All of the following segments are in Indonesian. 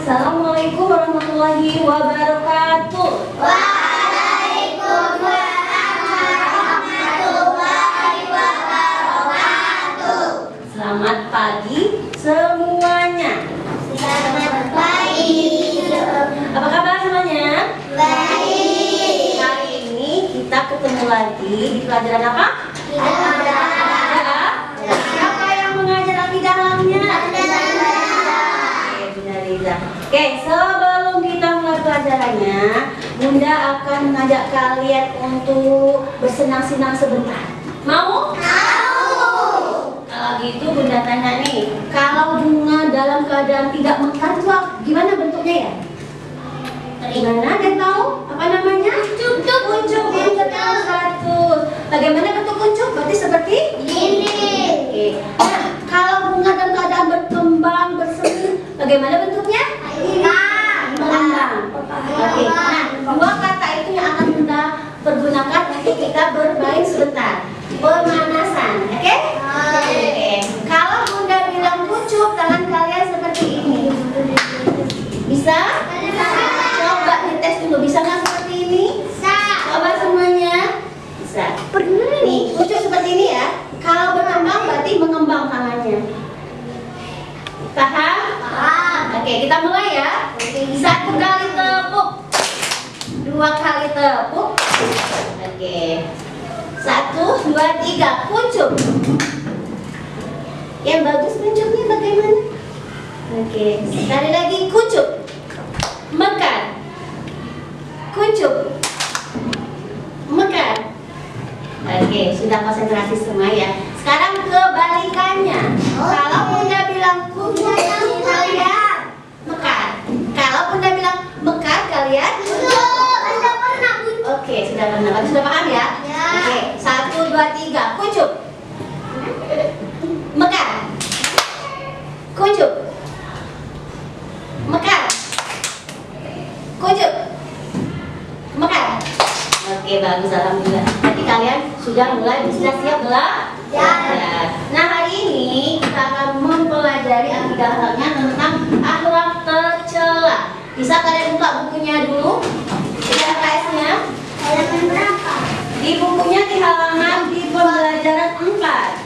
Assalamualaikum warahmatullahi wabarakatuh. Waalaikumsalam warahmatullahi wabarakatuh. Selamat pagi semuanya. Selamat pagi. Apa kabar semuanya? Baik. Hari ini kita ketemu lagi di pelajaran apa? Akidah. Siapa yang mengajar akidah alamnya? Oke, sebelum kita mulai pelajarannya, Bunda akan mengajak kalian untuk bersenang-senang sebentar. Mau? Kalau gitu Bunda tanya nih, kalau bunga dalam keadaan tidak mekar itu gimana bentuknya ya? Gimana? Ada yang tahu? Apa namanya? Kuncup. Betul, satu. Bagaimana bentuk kuncup? Berarti seperti Ini. Oke. Nah, kalau bunga dalam keadaan berkembang, bersemi, bagaimana bentuknya? Mengembang. Oke. Nah, dua kata itu yang akan Bunda pergunakan untuk kita bermain sebentar. Pemanasan, oke? Oke. Kalau Bunda bilang kuncup, tangan kalian seperti ini. Bisa? Coba dites dulu, bisa nggak seperti ini? Coba semuanya. Bisa. Nih, kuncup seperti ini ya. Kalau berkembang berarti mengembang tangannya. Paham? Oke, kita mulai ya. 1 kali tepuk, 2 kali tepuk. Oke. 1, 2, 3, kuncup. Yang bagus kuncupnya bagaimana? Oke, sekali lagi kuncup. Mekar. Kuncup. Mekar. Oke, sudah konsentrasi semua ya. Sekarang kebalikannya. Kalau Bunda bilang kuncup, kalian mekar. Kalau Bunda bilang mekar, kalian Oke, sudah pernah. Berarti sudah paham ya? Oke, 1, 2, 3, kuncup. Mekar. Kuncup. Mekar. Kuncup. Mekar. Oke, bagus, alhamdulillah. Nanti kalian sudah mulai bisa siap belajar. Nah, hari ini kita akan mempelajari akidah akhlaknya tentang akhlak tercela. Bisa kalian buka bukunya dulu? Ada KS-nya? Halaman berapa? Di bukunya di halaman di pembelajaran 4.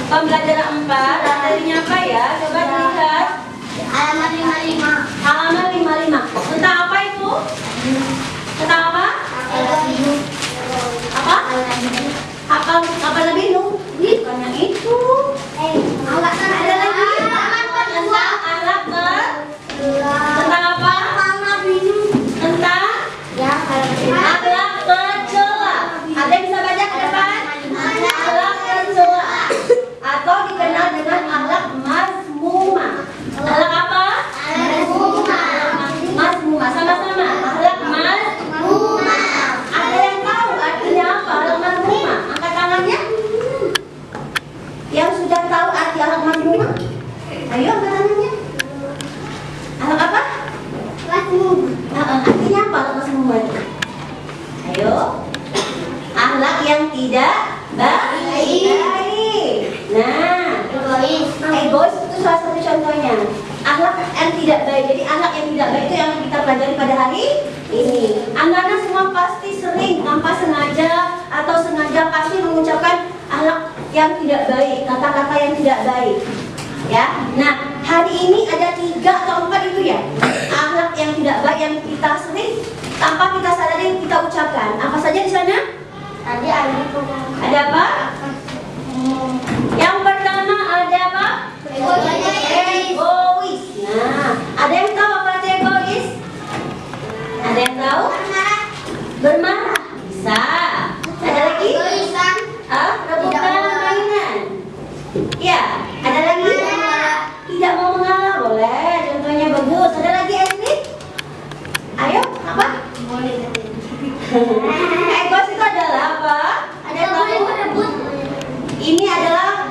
Pembelajaran 4, materinya apa ya? Coba dilihat. Halaman 55. Halaman 55. Tentang apa itu? Tentang apa? Apa? Apa lebih lu? Bukan yang itu. Ada lagi? Tentang akhlak tentang apa? Tentang akhlak tercela. Ada yang bisa baca ke depan? Akhlak tercela atau dikenal dengan akhlak mazmumah. Akhlak apa? Mazmumah. Sama-sama. Akhlak mazmumah. Ada yang tahu artinya apa? Akhlak mazmumah. Angkat tangannya. Yang sudah tahu arti akhlak mazmumah? Ayo angkat tangannya. Akhlak apa? Artinya apa akhlak mazmumah itu? Ayo. Akhlak yang tidak baik. Nah, egois itu salah satu contohnya. Akhlak yang tidak baik. Jadi akhlak yang tidak baik itu yang kita pelajari pada hari ini. Anak-anak semua pasti sering tanpa sengaja atau sengaja pasti mengucapkan akhlak yang tidak baik, kata-kata yang tidak baik. Ya. Nah, hari ini ada 3 atau 4 itu ya. Akhlak yang tidak baik yang kita sering tanpa kita sadari kita ucapkan. Apa saja di sana? Ada apa? Yang pertama ada apa? Egois. Nah, ada yang tahu apa itu egois? Ada yang tahu? Bermarah. Bisa. Ada lagi? Rebutan mainan. Ya. Ada lagi? Tidak mau mengalah. Boleh. Contohnya bagus. Ada lagi Asli? Ayo. Apa? Egois itu adalah apa? Ada yang tahu? Ini adalah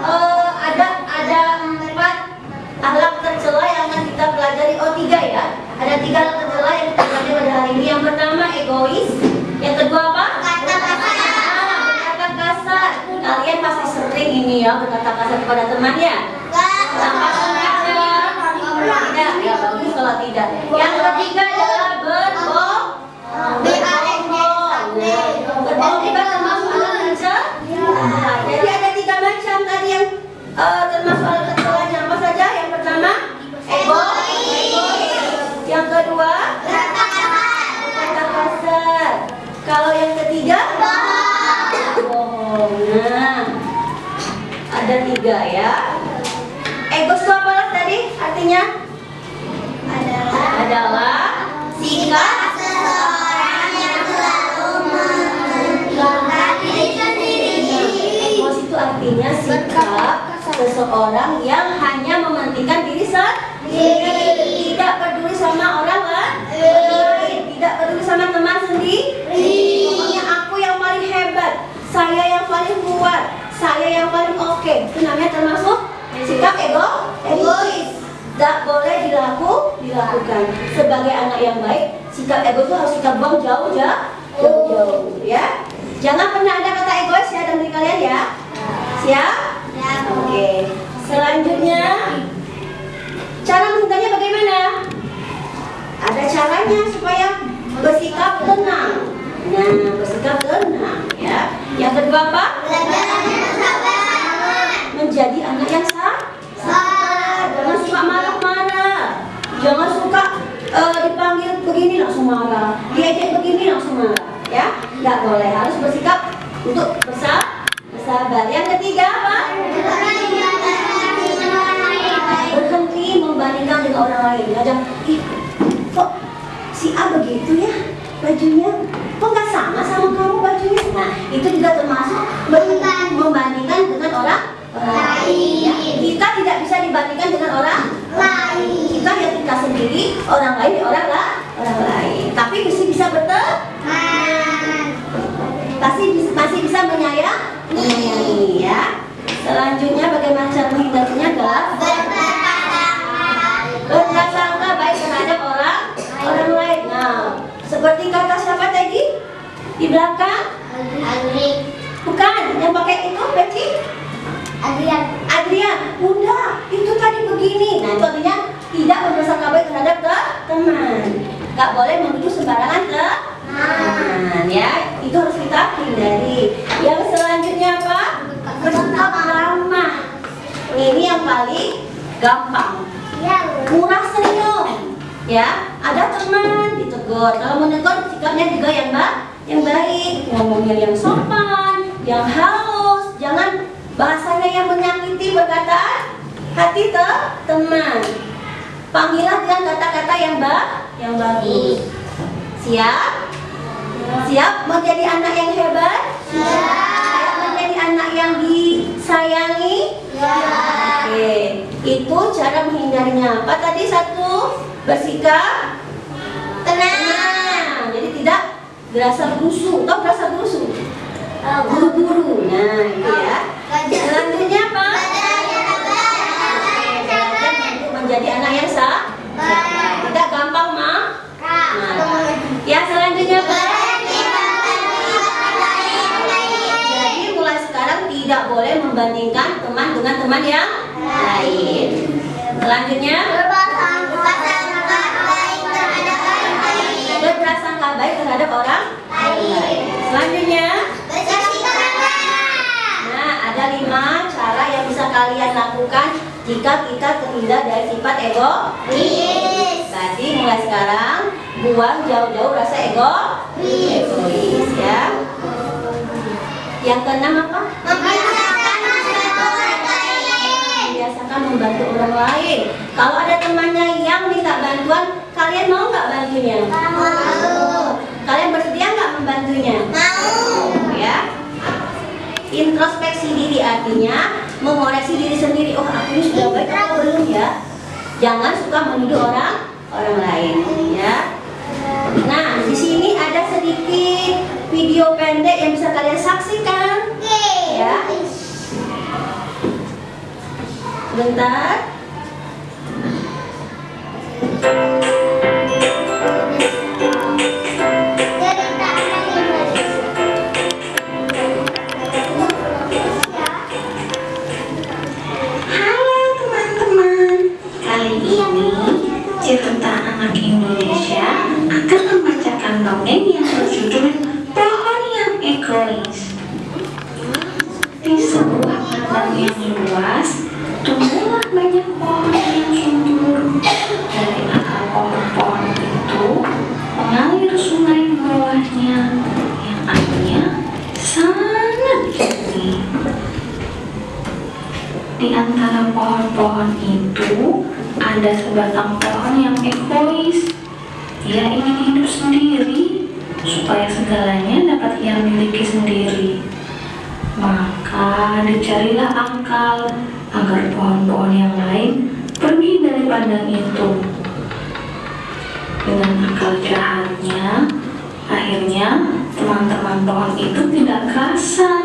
ada 4 akhlak tercela yang akan kita pelajari. 3 ya. Ada 3 akhlak tercela yang kita pelajari pada hari ini. Yang pertama egois. Yang kedua apa? Berkata kasar. Kalian pasti sering ini ya berkata kasar kepada temannya. Tanpa sengaja. Tidak, ya bagus kalau tidak. Yang ketiga adalah berbohong. Berbohong juga termasuk alat tercela. Jadi ada 3 macam tadi yang termasuk alat tercelanya. Apa saja? Yang pertama, egois. Yang kedua, kata kasar. Kalau yang ketiga, bohong. Nah, ada 3 ya. Egois itu apa tadi? Artinya adalah sikap seseorang yang selalu menggantungkan diri sendiri. Egos itu artinya sikap seseorang yang hanya mementingkan diri sendiri, tidak peduli sama orang lain, tidak peduli sama teman sendiri. Pokoknya aku yang paling hebat, saya yang paling kuat, saya yang paling oke. Itu namanya termasuk sikap egois. Tidak boleh dilakukan. Sebagai anak yang baik, sikap egois itu harus kita buang jauh-jauh ya. Jangan pernah ada kata egois ya dalam diri kalian ya. Siap? Oke. Selanjutnya, cara menghindarinya bagaimana? Ada caranya supaya bersikap tenang. Nah, bersikap tenang ya. Yang kedua apa? Menjadi anak yang sabar. Jangan suka marah-marah. Jangan suka dipanggil begini langsung marah, diajak begini langsung marah. Ya, nggak boleh. Harus bersikap untuk bersabar. Yang ketiga apa? Berhenti membandingkan dengan orang lain. Kadang, kok si A begitu ya bajunya? Kok nggak sama kamu bajunya? Nah, itu juga termasuk membandingkan dengan orang lain. Ya. Kita tidak bisa dibandingkan dengan orang lain. Kita ya kita sendiri, orang lain ya orang lain. Tapi bisa berteman. Masih bisa menyayangi ya. Selanjutnya bagaimana cara menghindarinya adalah berprasangka baik terhadap orang lain. Nah, seperti kata siapa tadi di belakang? Bukan, yang pakai itu peci? Adrian, udah, itu tadi begini. Nah, itu artinya tidak berprasangka baik terhadap teman. Gak boleh menuduh sembarangan teman, ya. Itu harus kita hindari. Yang selanjutnya apa? Bersikap ramah. Ini yang paling gampang. Murah senyum, ya. Ada teman ditegur. Kalau menegur, sikapnya juga yang baik. Ngomongnya yang sopan, yang halus. Jangan bahasanya yang menyakiti, berkata hati teman. Panggillah dengan kata-kata yang bagus. Siap? Siap menjadi anak yang hebat? Siap menjadi anak yang disayangi? Oke. Itu cara menghindarinya. Apa tadi? 1, bersikap tenang. Jadi tidak berasa berusuh. Tahu berasa berusuh? Buru-buru. Nah, itu ya. Selanjutnya apa? Menjadi anak yang tidak gampang marah. Ya, selanjutnya apa? Jadi mulai sekarang tidak boleh membandingkan teman dengan teman yang lain. Selanjutnya berprasangka baik terhadap orang lain. Selanjutnya, nah, ada 5 cara yang bisa kalian lakukan jika kita terhindar dari sifat egois. Berarti mulai sekarang buang jauh-jauh rasa egois ya. Yang keenam apa? Membiasakan membantu orang lain. Kalau ada temannya yang minta bantuan, kalian mau nggak bantunya? Mau. Kalian bersedia nggak membantunya? Mau. Ya. Introspeksi diri artinya mengoreksi diri sendiri. Oh, aku ini sudah baik atau belum ya? Jangan suka menuduh orang lain ya. Nah, di sini ada sedikit video pendek yang bisa kalian saksikan ya. Bentar. Halo teman-teman, kali ini pohon-pohon itu ada sebatang pohon yang egois. Ia ingin hidup sendiri supaya segalanya dapat ia miliki sendiri. Maka dicarilah akal agar pohon-pohon yang lain pergi dari padang itu. Dengan akal jahatnya, akhirnya teman-teman pohon itu tidak kerasan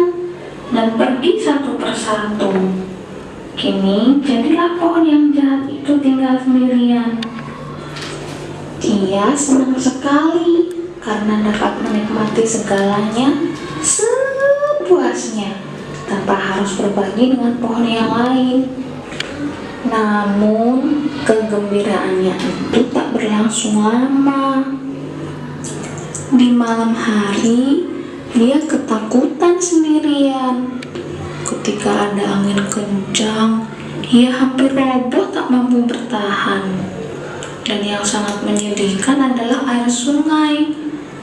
dan pergi satu persatu. Kini jadilah pohon yang jahat itu tinggal sendirian. Ia senang sekali karena dapat menikmati segalanya sepuasnya tanpa harus berbagi dengan pohon yang lain. Namun kegembiraannya itu tak berlangsung lama. Di malam hari dia ketakutan sendirian. Ketika ada angin kencang, ia hampir roboh tak mampu bertahan. Dan yang sangat menyedihkan adalah air sungai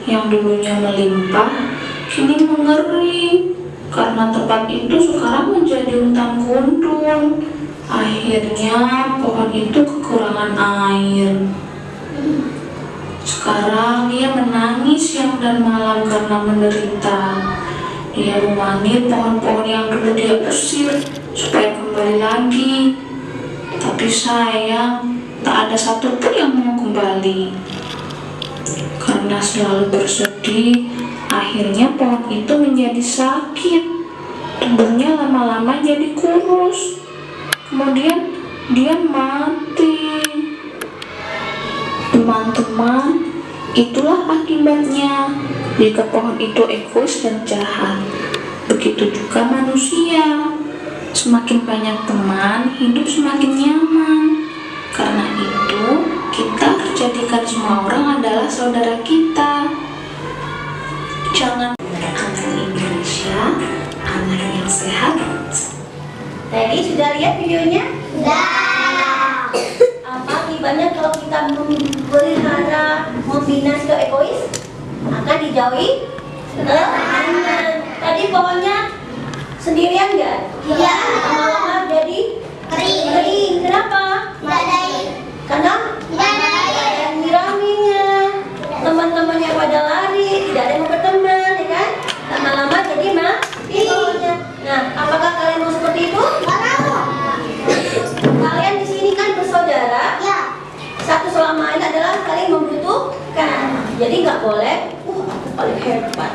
yang dulunya melimpah, kini mengering karena tempat itu sekarang menjadi hutan gundul. Akhirnya pohon itu kekurangan air. Sekarang ia menangis siang dan malam karena menderita. Dia memanggil pohon-pohon yang dulu dia usir supaya kembali lagi. Tapi sayang, tak ada satupun yang mau kembali. Karena selalu bersedih, akhirnya pohon itu menjadi sakit. Tubuhnya lama-lama jadi kurus. Kemudian dia mati. Teman-teman, itulah akibatnya jika pohon itu egois dan jahat. Begitu juga manusia. Semakin banyak teman, hidup semakin nyaman. Karena itu, kita harus jadikan semua orang adalah saudara kita. Jangan anak Indonesia, anak yang sehat. Tadi sudah lihat videonya? Sudah. Apa akibatnya kalau kita memelihara, membina sikap egois? Akan dijauhi teman. Tadi pohonnya sendirian nggak? Iya. Lama-lama jadi kering. Kenapa? Tidak ada air. Karena Tidak ada air. yang nyiraminya, teman-temannya pada lari, tidak ada yang mau berteman, ya kan? Lama-lama jadi mati pohonnya. Nah, apakah kalian mau seperti itu? Nggak mau. Kalian di sini kan bersaudara. Ya. Satu sama lain adalah saling membutuhkan. Jadi nggak boleh, aku paling hebat.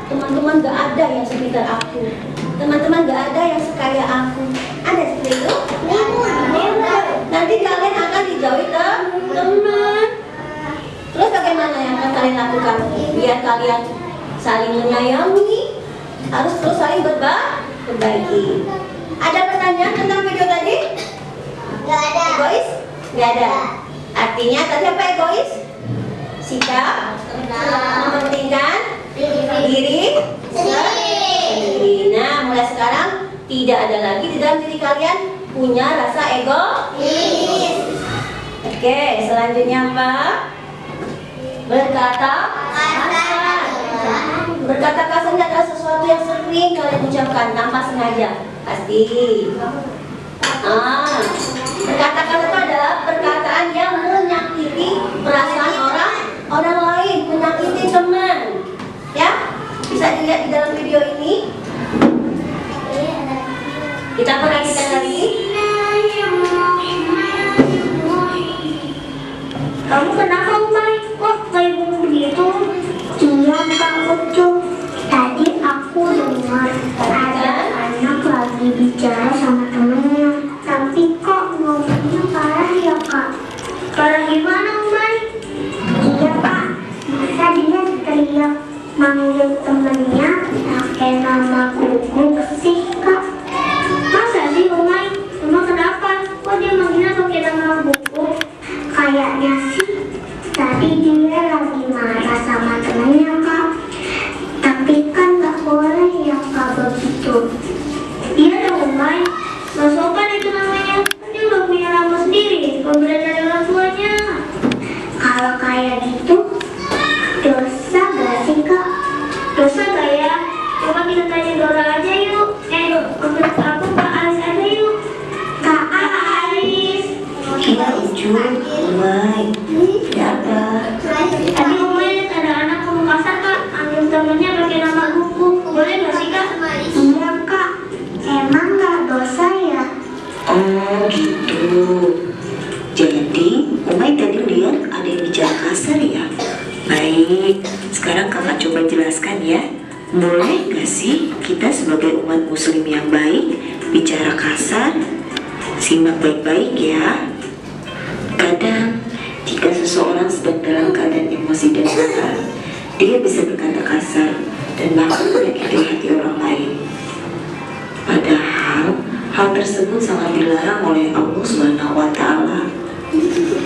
Teman-teman nggak ada yang sekitar aku. Teman-teman nggak ada yang sekaya aku. Ada seperti itu? Nanti kalian akan dijauhi teman. Terus bagaimana yang akan kalian lakukan? Biar kalian saling menyayangi, harus terus saling berbagi. Ada pertanyaan tentang video tadi? Nggak ada. Egois? Nggak ada. Artinya tadi apa egois? Sikap mementingkan diri sendiri. Nah, mulai sekarang tidak ada lagi di dalam diri kalian punya rasa egois. Oke, selanjutnya apa? Berkata kasar. Berkata kasar adalah sesuatu yang sering kalian ucapkan tanpa sengaja. Pasti. Berkata kasar itu adalah perkataan yang menyakiti perasaan orang lain, menyakiti teman. Ya, bisa dilihat di dalam video ini. Kita perhatikan lagi. Kamu kenapa, Umay? Kok kayak bunyi begitu? Iya, Kak Ucu. Tadi aku dengar ada anak lagi bicara sama temennya. Tapi kok ngomongnya parah ya, Kak? Parah gimana, Umay? Iya, Kak. Masa dia teriak manggil temennya pakai nama Guguk sih, Kak? Masa sih, Umay? Emang kenapa? Kok dia manggilnya pakai nama Guguk? Kayaknya sih tadi dia lagi marah sama temennya, Kak. Tapi kan gak boleh ya, Kak, begitu. Iya dong, Umay. Gak sopan itu namanya. Kan dia udah punya nama sendiri, pemberian dari orang tuanya. Kalau kayak gitu, dosa gak sih, Kak? Dosa gak ya? Coba kita tanya Dora aja yuk. Menurut aku Kak Alis aja yuk. Kak lucu, Umay. Ada. Tadi Uma lihat ada anak ngomong kasar kak, ambil temennya pakai nama buku. Boleh nggak sih kak? Iya kak. Emang nggak dosa ya? Oh gitu. Jadi Umay tadi lihat ada yang bicara kasar ya? Baik, sekarang kakak coba jelaskan ya. Boleh gak sih kita sebagai umat muslim yang baik bicara kasar? Simak baik-baik ya. Kadang jika seseorang sedang dalam keadaan emosi dan marah, dia bisa berkata kasar dan bahkan menyakiti hati orang lain. Padahal hal tersebut sangat dilarang oleh Allah Subhanahu wa Ta'ala.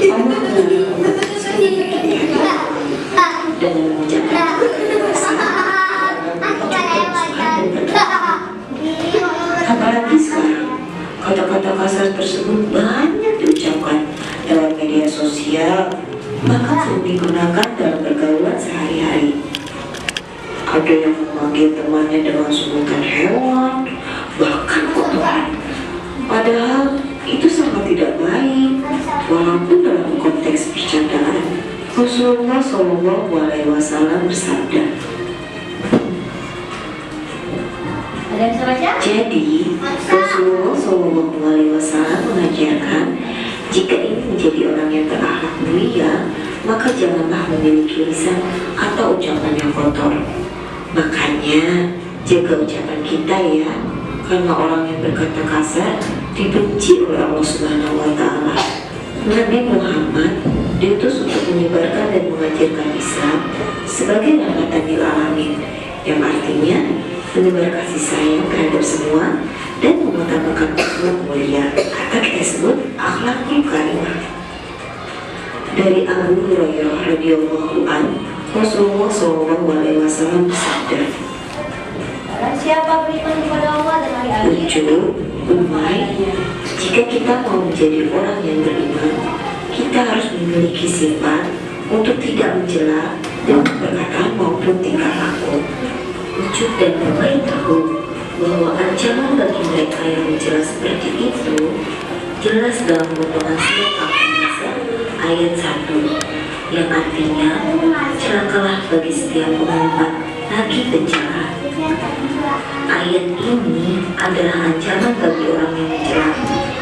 Allah melarang umat muslim menyakiti hati dan mengucapkan apalagi sekarang kata-kata kasar tersebut banyak diucapkan dalam media sosial, bahkan sering digunakan dalam pergaulan sehari-hari. Ada yang memanggil temannya dengan sebutan hewan, bahkan kotoran. Padahal itu sangat tidak baik, walaupun dalam konteks bercandaan. Rasulullah SAW bersabda. Ada yang bisa baca? Jadi Rasulullah SAW mengajarkan, jika ingin menjadi orang yang berakhlak mulia, maka janganlah memiliki lisan atau ucapan yang kotor. Makanya jaga ucapan kita ya, karena orang yang berkata kasar dibenci oleh Allah Subhanahu wa Ta'ala. Nabi Muhammad diutus untuk menyebarkan dan mengajarkan Islam sebagai rahmatan lil alamin, yang artinya menebar kasih sayang terhadap semua dan mengutamakan akhlak mulia atau kita sebut akhlakul karimah. Dari Abu Hurairah radhiyallahu anhu, Rasulullah SAW bersabda, Barang siapa beriman kepada Allah dan hari akhir. lucu, Umay, jika kita mau menjadi orang yang beriman, kita harus memiliki sifat untuk tidak mencela dengan perkataan maupun tingkah laku. Lucu dan Umay tahu bahwa ancaman bagi mereka yang mencela seperti itu jelas dalam potongan surat Al-Nisa ayat 1, yang artinya celakalah bagi setiap pengumpat lagi pencela. Ayat ini adalah ancaman bagi orang yang mencela,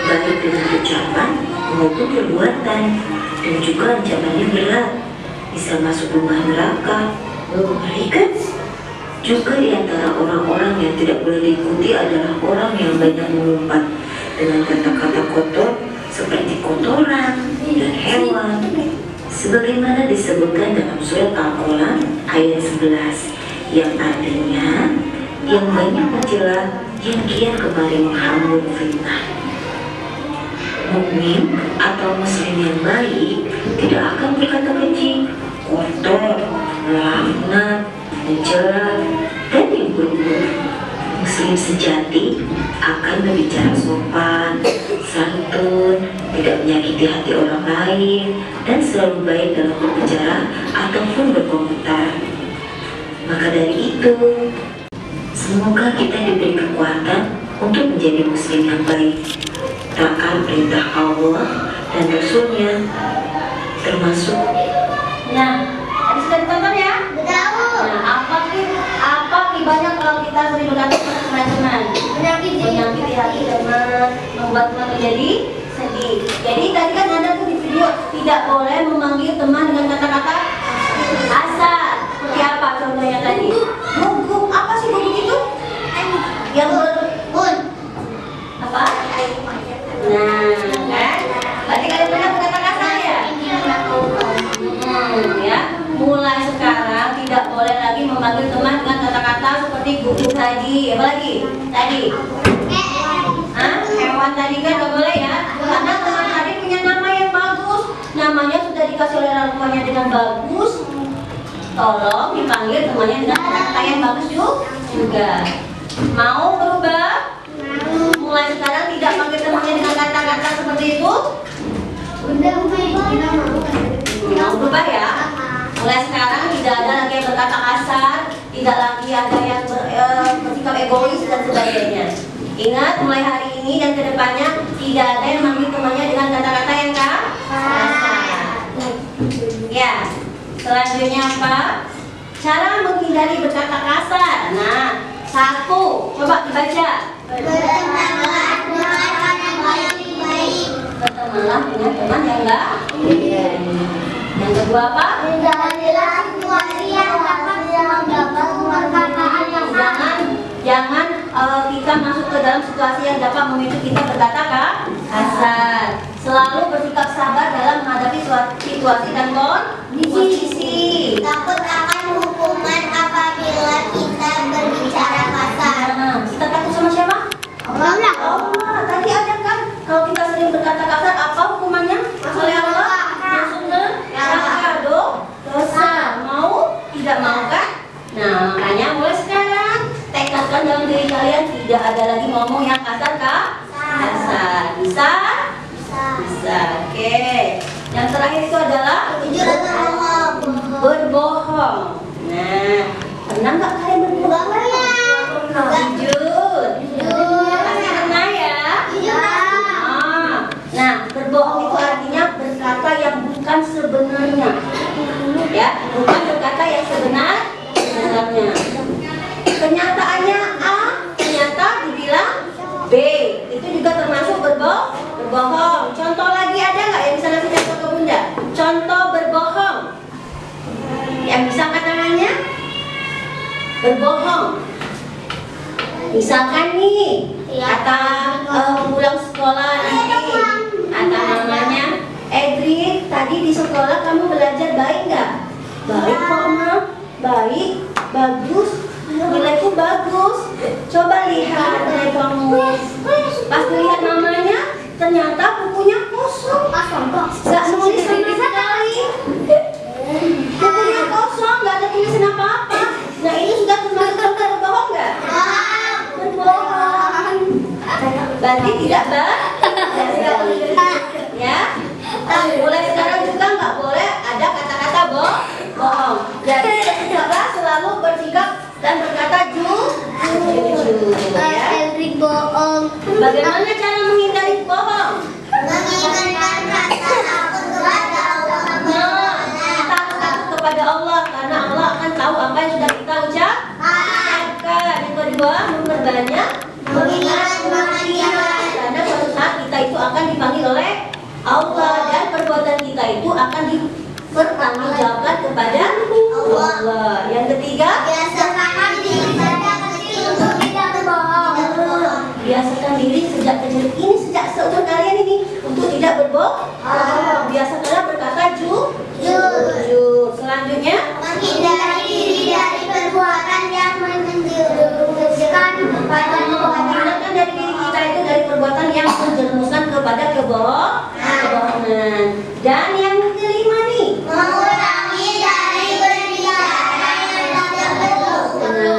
baik dengan ucapan maupun perbuatan, dan juga ancamannya berat, bisa masuk rumah neraka. Mengerikan. Juga di antara orang-orang yang tidak boleh diikuti adalah orang yang banyak mengumpat dengan kata-kata kotor seperti kotoran dan hewan, sebagaimana disebutkan dalam surat Al-Qalam ayat 11, yang artinya yang banyak mencela yang kian kemari menghambur fitnah. Mukmin atau muslim yang baik tidak akan berkata keji, kotor, laknat, mencela, dan yang buruk-buruk. Muslim sejati akan berbicara sopan, santun, tidak menyakiti hati orang lain, dan selalu baik dalam berbicara ataupun berkomentar. Maka dari itu, semoga kita diberi kekuatan untuk menjadi muslim yang baik, taat perintah Allah dan Rasulnya, termasuk. Nah, tadi sudah ditonton ya? Nah, apa akibatnya kalau kita sering berkata kepada teman-teman? Menyakiti hati teman, membuat teman menjadi sedih. Jadi tadi kan ada tuh di video, tidak boleh memanggil teman dengan kata-kata kasar. Seperti apa contohnya tadi? Guguk, apa sih guguk itu? Yang apa? Nah, kan? Berarti kalian pernah berkata kasar ya? Ya. Mulai sekarang tidak boleh lagi memanggil teman dengan kata-kata seperti guguk tadi. Apa lagi? Tadi. Hewan tadi kan nggak boleh ya? Karena teman tadi punya nama yang bagus. Namanya sudah dikasih oleh orang tuanya dengan bagus. Tolong dipanggil temannya dengan kata-kata yang bagus juga. Mau berubah? Mulai sekarang tidak panggil temannya dengan kata-kata seperti itu. Mau berubah ya? Mulai sekarang tidak ada lagi yang berkata kasar, tidak lagi ada yang bersikap egois dan sebagainya. Ingat, mulai hari ini dan kedepannya tidak ada yang memanggil temannya dengan kata-kata yang kasar. Cara menghindari berkata kasar. Nah, 1, coba dibaca. Bertemanlah dengan teman yang baik-baik. Bertemanlah dengan teman yang enggak. Yang kedua apa? Hindarilah situasi yang dapat membuat perkataan yang Jangan kita masuk ke dalam situasi yang dapat memicu kita berkata kasar. Selalu bersikap sabar dalam menghadapi situasi dan kondisi. takut akan hukuman apabila kita berbicara kasar. Kita takut sama siapa? Allah. Allah. Tadi ada kan kalau kita sering berkata kasar apa hukumannya? Oleh Allah masuk neraka, dosa. Mau? Tidak mau kan? Nah, makanya mulai sekarang tekadkan dalam diri kalian tidak ada lagi ngomong yang kasar kasar. Bisa? Bisa. Oke. Yang terakhir itu adalah Jujur atau bohong? berbohong. Nah, pernah nggak kalian berbohong? Jujur. Pasti pernah ya. Nah, berbohong itu artinya berkata yang bukan sebenarnya. Ya, bukan berkata yang sebenarnya. Kenyataannya A, ternyata dibilang B. Itu juga termasuk berbohong. Contoh lagi ada nggak yang bisa ngasih contoh ke Bunda? Contoh berbohong. Yang bisa angkat tangannya? Berbohong. Misalkan nih, kata pulang sekolah nanti, kata mamanya, Edri, tadi di sekolah kamu belajar baik nggak? Baik kok Ma, baik, bagus, nilaiku bagus. Coba lihat nilai kamu. Pas dilihat mamanya, ternyata bukunya kosong. Nggak nulis sama sekali. Bukunya kosong, nggak ada tulisan apa-apa. Nah ini sudah termasuk contoh berbohong nggak? Berbohong. Berarti tidak ya. Mulai sekarang juga nggak boleh ada kata-kata bohong. Jadi coba selalu bersikap dan berkata jujur. Ya. bohong. Bagaimana cara menghindari bohong? Mengingatkan rasa takut kepada Allah. Kita harus takut kepada Allah karena Allah akan tahu apa yang sudah kita ucapkan. Yang kedua, memperbanyak mengingat kematian karena suatu saat kita itu akan dipanggil oleh Allah dan perbuatan kita itu akan dipertanggungjawabkan kepada Allah. Yang ketiga, Biasakan diri sejak kecil untuk tidak berbohong. biasakan diri sejak kecil ini, sejak seumur kalian ini untuk tidak berbohong. Biasakanlah berkata jujur. Selanjutnya, Menghindari diri dari perbuatan yang menjerumuskan kepada kebohongan. hindarkan dari diri kita itu dari perbuatan yang menjerumuskan kepada kebohongan. Dan yang kelima nih, Mengurangi dari berbicara yang tidak perlu.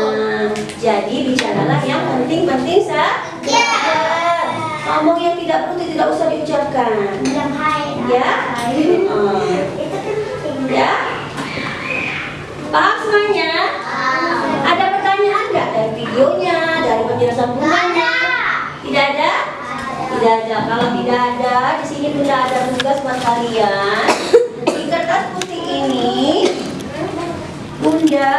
jadi bicaralah yang penting-penting saja. Ngomong yang tidak perlu tidak usah diucapkan. Ya, ya. Paham semuanya? Ada pertanyaan nggak dari videonya, dari penjelasan bundanya? Tidak ada? Tidak ada. Kalau tidak ada, di sini Bunda ada tugas buat kalian. Di kertas putih ini, Bunda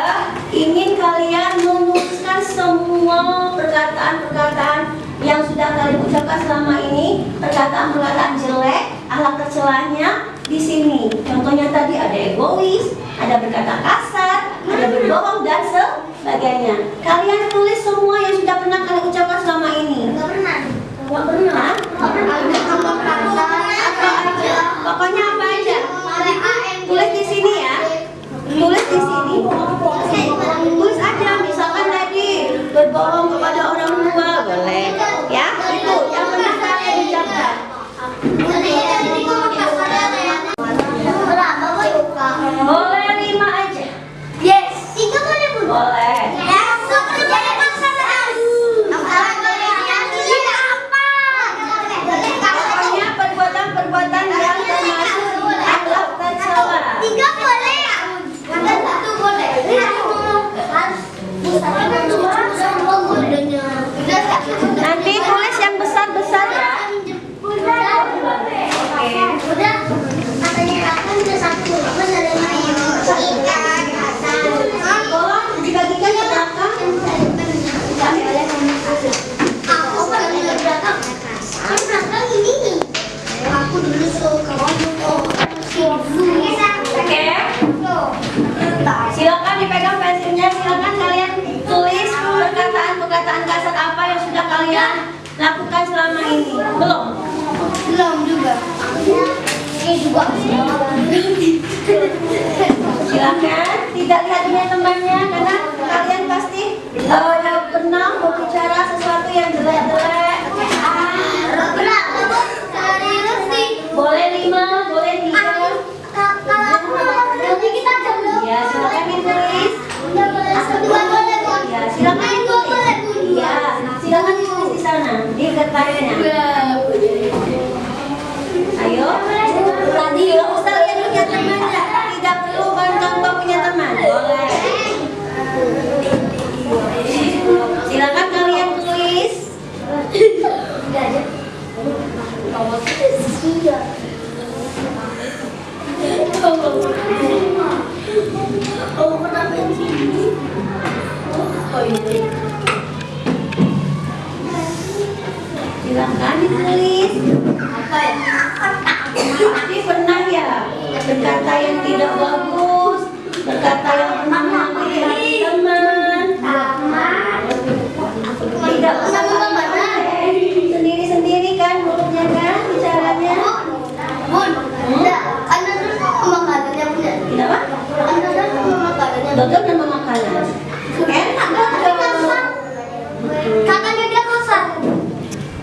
ingin kalian menuliskan semua perkataan-perkataan yang sudah kalian ucapkan selama ini, perkataan-perkataan jelek, akhlak tercelanya di sini. Contohnya tadi ada egois, ada berkata kasar, ada berbohong dan sebagainya. Kalian tulis semua yang sudah pernah kalian ucapkan selama ini. Nggak pernah. Nggak pernah? Apa aja? Pokoknya apa aja? Tulis di sini ya. Tulis di sini. Tulis aja. Misalkan tadi berbohong kepada orang tua, boleh. Ya, itu yang pernah kalian ucapkan. Boleh 5 aja. Yes. 3 boleh Bu? Boleh. Pokoknya perbuatan-perbuatan yang termasuk akhlak tercela. 3 boleh ya? 1 boleh. Nanti tulis yang besar-besar ya. Oke. Silakan dipegang pensilnya. Silakan kalian tulis perkataan-perkataan kasar apa yang sudah kalian lakukan selama ini. Belum? Belum juga. Ini juga. Silakan tidak lihat punya temannya karena kalian pasti pernah berbicara sesuatu yang jelek-jelek. Boleh 5, boleh 3. Ya, silakan ditulis. Ya, silakan ditulis. Ya, silakan ditulis di sana di kertasnya. Ayo. Tadi nggak usah lihat punya temannya. Tidak perlu contoh punya teman. Boleh. Silakan kalian tulis. Silakan ditulis. Pasti pernah ya berkata yang tidak bagus, berkata yang pernah menyakiti hati teman. Tidak usah sendiri-sendiri kan mulutnya kan bicaranya. Tidak apa? Dodol nama makanan. Enak dodol. Katanya dia kasar.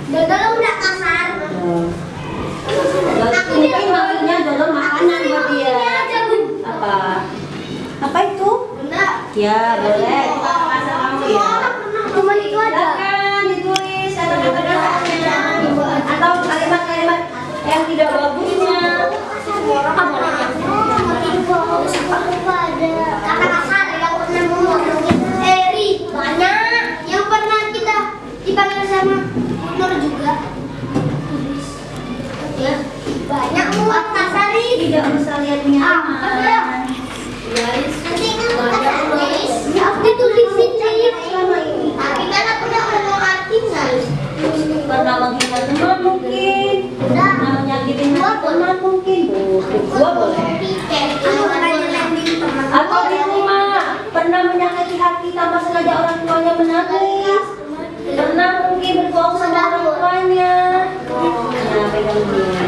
Dodol udah kasar. Mungkin maksudnya dodol makanan buat dia. Apa? Apa itu? Ya boleh. Bahasa kamu ya. Cuma itu aja. Silakan ditulis kata-katanya atau kalimat-kalimat yang tidak bagusnya. Kata kasar yang pernah ngomongin Eri banyak yang pernah kita dipanggil sama Nur juga. Ya, banyak muat kasar ini. Tidak usah lihat punya teman. Aku ditulisin selama ini. Tapi kan aku udah ngomong artinya. Pernah menghina teman mungkin, pernah menyakitin hati teman mungkin. Gua boleh. Atau di rumah pernah menyakiti hati tanpa sengaja orang tuanya menangis. Pernah mungkin berbohong sama orang tuanya. Nah, pegang dia.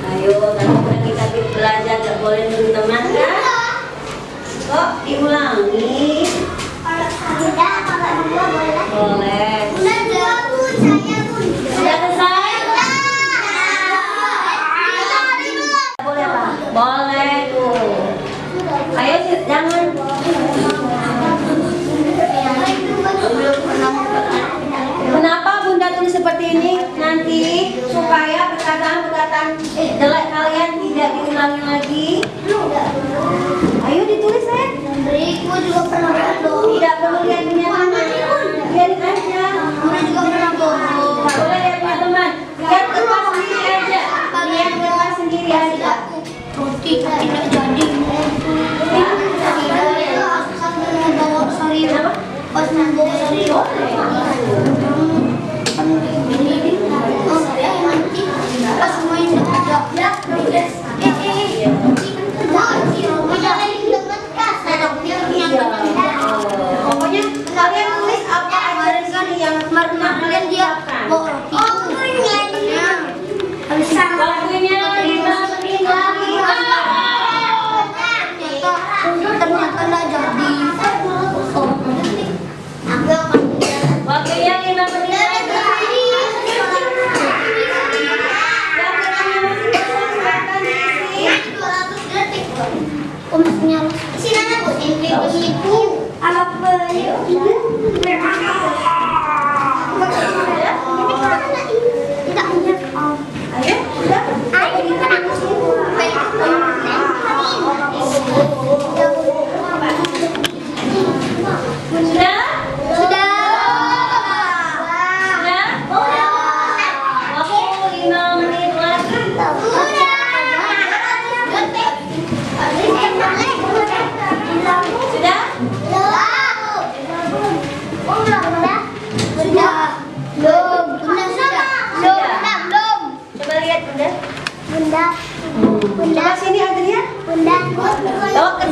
Ayo, kan kita belajar gak boleh nurut teman kan? Kok diulangi? Boleh. Sudah selesai? Boleh apa? Boleh tuh. Ayo jangan. Kenapa Bunda tulis seperti ini? Nanti supaya perkataan-perkataan jelek kalian tidak diulangi lagi. Ayo ditulis ya. Tidak perlu lihat punya teman. Biarin aja. Nggak boleh lihat punya teman. Lihat kertas sendiri aja. Lihat kertas sendiri aja. Tidak jadi. Kenapa? Pas membawa sari. Pas main Pokoknya kalian tulis apa aja di sini yang pernah kalian ucapkan. Waktunya 5 menit lagi. Ternyata nggak jadi. Waktunya 5 menit lagi. Ayo, udah.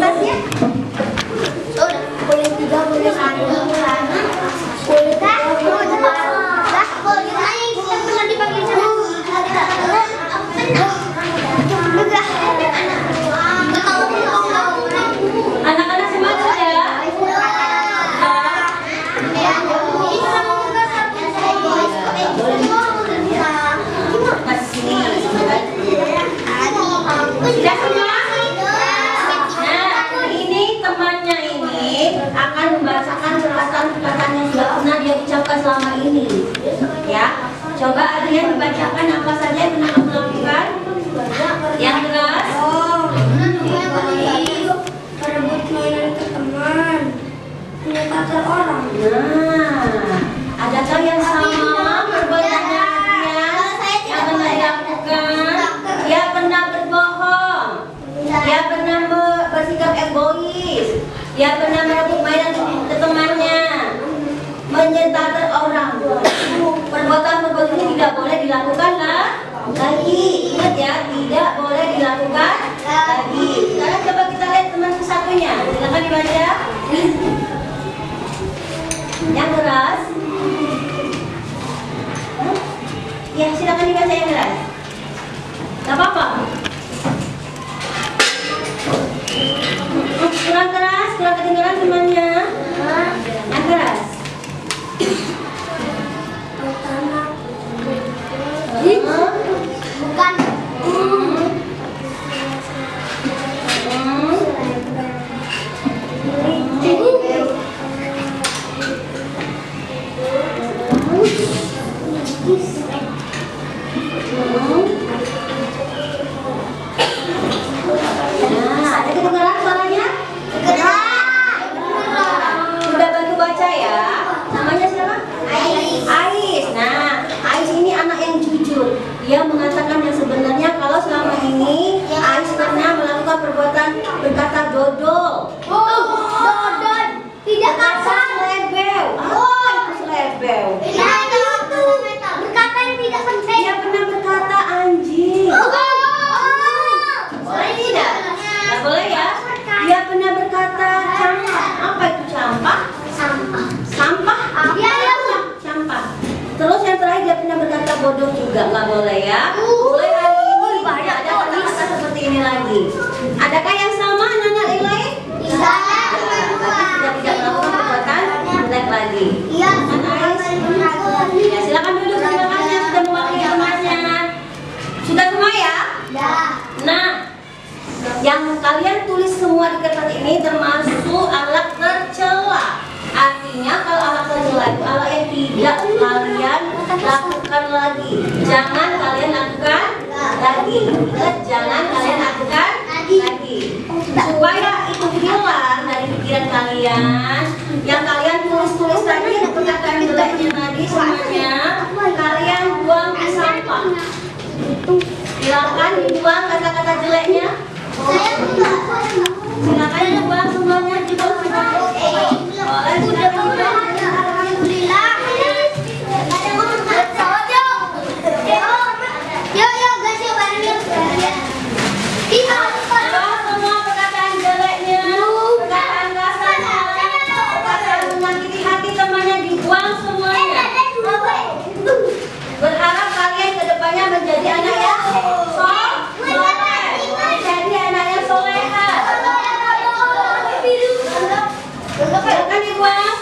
bebasnya. Boleh 3, boleh 1. Boleh kan? Boleh main. Kita pernah dipanggil sama. Anak-anak semua sudah? Sudah semua? Nah, ini temannya ini akan membacakan perkataan-perkataan yang sudah pernah dia ucapkan selama ini. Ya, coba Adrian dibacakan apa saja yang pernah kamu lakukan. Yang keras. Merebut mainan ke teman. Menyekatkan orang. Nah, adakah yang sama perbuatannya Adrian yang pernah dilakukan? Dia pernah berbohong. Dia pernah bersikap egois. Dia pernah merebut mainan ke temannya. Menyentakkan orang. Perbuatan-perbuatan ini tidak boleh dilakukan lagi. Ingat ya, tidak boleh dilakukan lagi. Sekarang coba kita lihat teman satunya. Silakan dibaca. Yang keras. Ya, silakan dibaca yang keras. Gak apa-apa. Kurang keras, kurang kedengaran temannya. Yang keras. Bukan. Nah, ada kedengaran suaranya? Sudah bantu baca ya. Namanya siapa? Ais. Nah, Ais ini anak yang jujur. Dia mengatakan yang sebenarnya kalau selama ini Ais pernah melakukan perbuatan berkata dodol. Dodon. Tidak kasar. Selebel. Itu selebel. Berkata yang tidak penting. Dia pernah berkata anjing. Boleh tidak? Nggak boleh ya. Dia pernah berkata campah. Apa itu campah? Sampah. Sampah? Iya, iya. Campah. Terus yang terakhir dia pernah berkata bodoh juga, nggak boleh ya. Boleh hari ini tidak ada kata-kata seperti ini lagi. Adakah yang sama anak-anak yang lain? Tidak. Tapi sudah tidak melakukan perbuatan jelek lagi. Iya. Kan Ais? Ya silakan duduk semuanya sudah mewakili temannya. Sudah semua ya? Ya. Nah, yang kalian tulis semua di kertas ini termasuk alat tercela. Artinya kalau alat tercela itu alat yang tidak kalian lakukan lagi. Jangan kalian lakukan lagi. Ingat, jangan kalian lakukan lagi. Supaya itu hilang dari pikiran kalian. Yang kalian tulis-tulis tadi, perkataan jeleknya tadi semuanya kalian buang di sampah. Silakan dibuang kata-kata jeleknya. Silakan dibuang semuanya, dibuang semuanya. Boleh sudah dibuang. Alhamdulillah. Yo guys, yuk bareng yuk. Iya. Buang semua perkataan jeleknya, perkataan kasarnya, perkataan menyakiti hati temannya, dibuang semuanya. Berharap kalian kedepannya menjadi anak yang soleh, menjadi anak yang soleha. Silakan dibuang.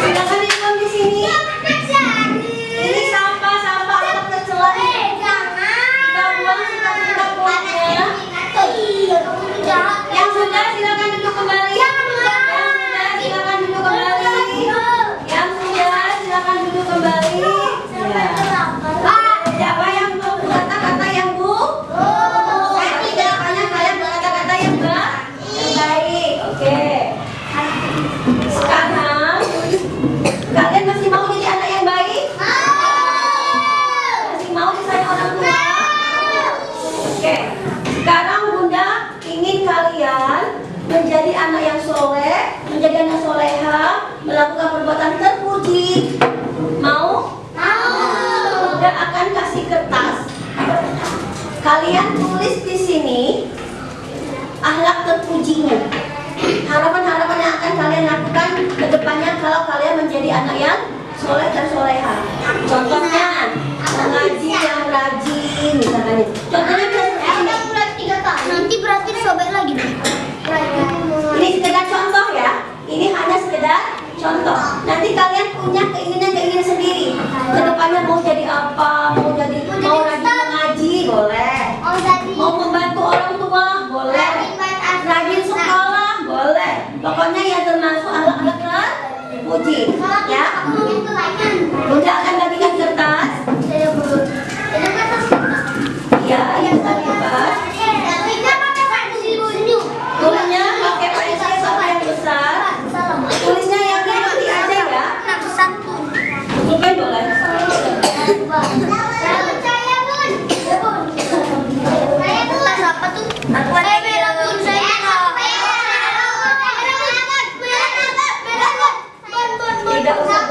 Silakan dibuang di sini. Ini sampah-sampah alat tercela. Kita buang kita buangnya. Yang sudah silakan duduk kembali. Yang sudah silakan duduk kembali. Yang sudah silakan duduk kembali. Siapa yang mau kata-kata yang saya tidak hanya kalian berkata-kata yang baik. Oke. anak yang soleh dan soleha. Contohnya mengaji yang rajin misalnya. Contohnya bisa seperti ini. Nanti berarti sobek lagi deh. Ini sekedar contoh ya. Ini hanya sekedar contoh. Nanti kalian punya keinginan sendiri. Kedepannya mau jadi apa? Mau rajin mengaji, boleh. Mau membantu orang tua, boleh. Rajin sekolah, boleh. Pokoknya yang termasuk anak-anak terpuji, ya. Bunda akan bagikan kertas. Ya, yang tadi kertas. Tulisnya pakai pensil sama yang besar. Tulisnya yang nanti aja ya. Bukan boleh. Tidak usah.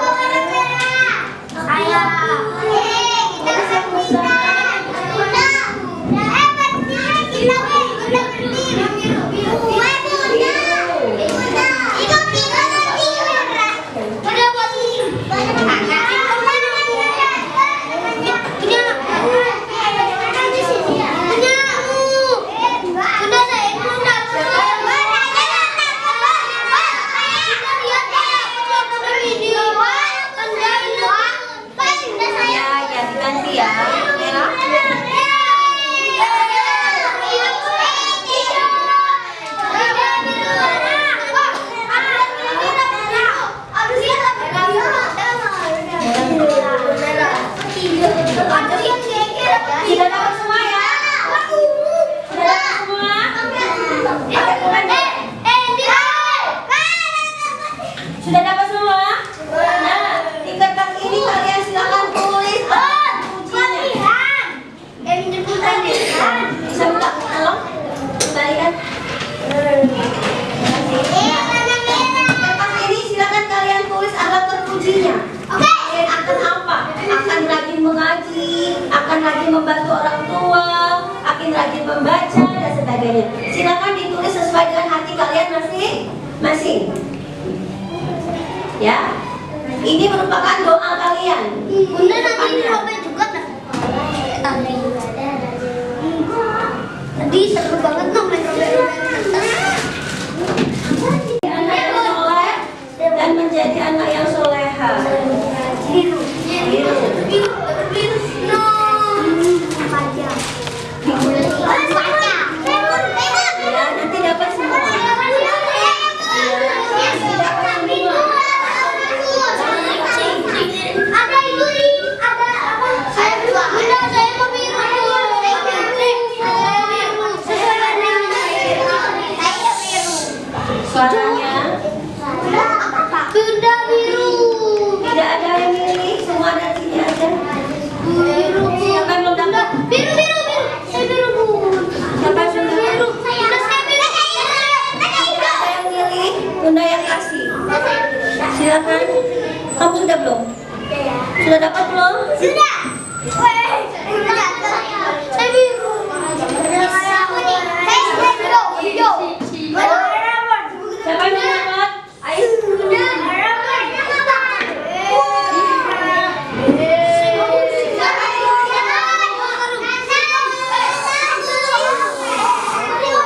Sudah dapat semua ya? Sudah dapat semua? Pakai pulpen. Sudah dapat semua? Nah, di kertas ini kalian silakan tulis pujinya. Bisa minta tolong? Kembalikan. Kertas ini silakan kalian tulis alat terpujinya. Kalian akan apa? Akan rajin mengaji, akan rajin membantu orang tua, akan rajin membaca dan sebagainya. Silakan ditulis sesuai dengan hati kalian masing-masing. Ya, ini merupakan doa kalian. Bunda nanti ini robek juga dah. Tadi seru banget tuh main robek-robek. Anak yang soleh dan menjadi anak yang soleha. Biru. Ya, nanti dapat semua. Ada itu ada apa? Saya mau biru. Suaranya Bunda biru. tidak ada yang milih, semua ada di sini aja. Biru. Siapa yang belum dapat? Biru. Saya biru, Bu. Siapa yang belum dapat? Biru. Saya biru. Tidak ada yang milih, Bunda yang kasih. Silakan. Kamu sudah belum? Sudah dapat belum? Sudah. Saya biru. Saya biru. Hijau. Siapa yang belum dapat?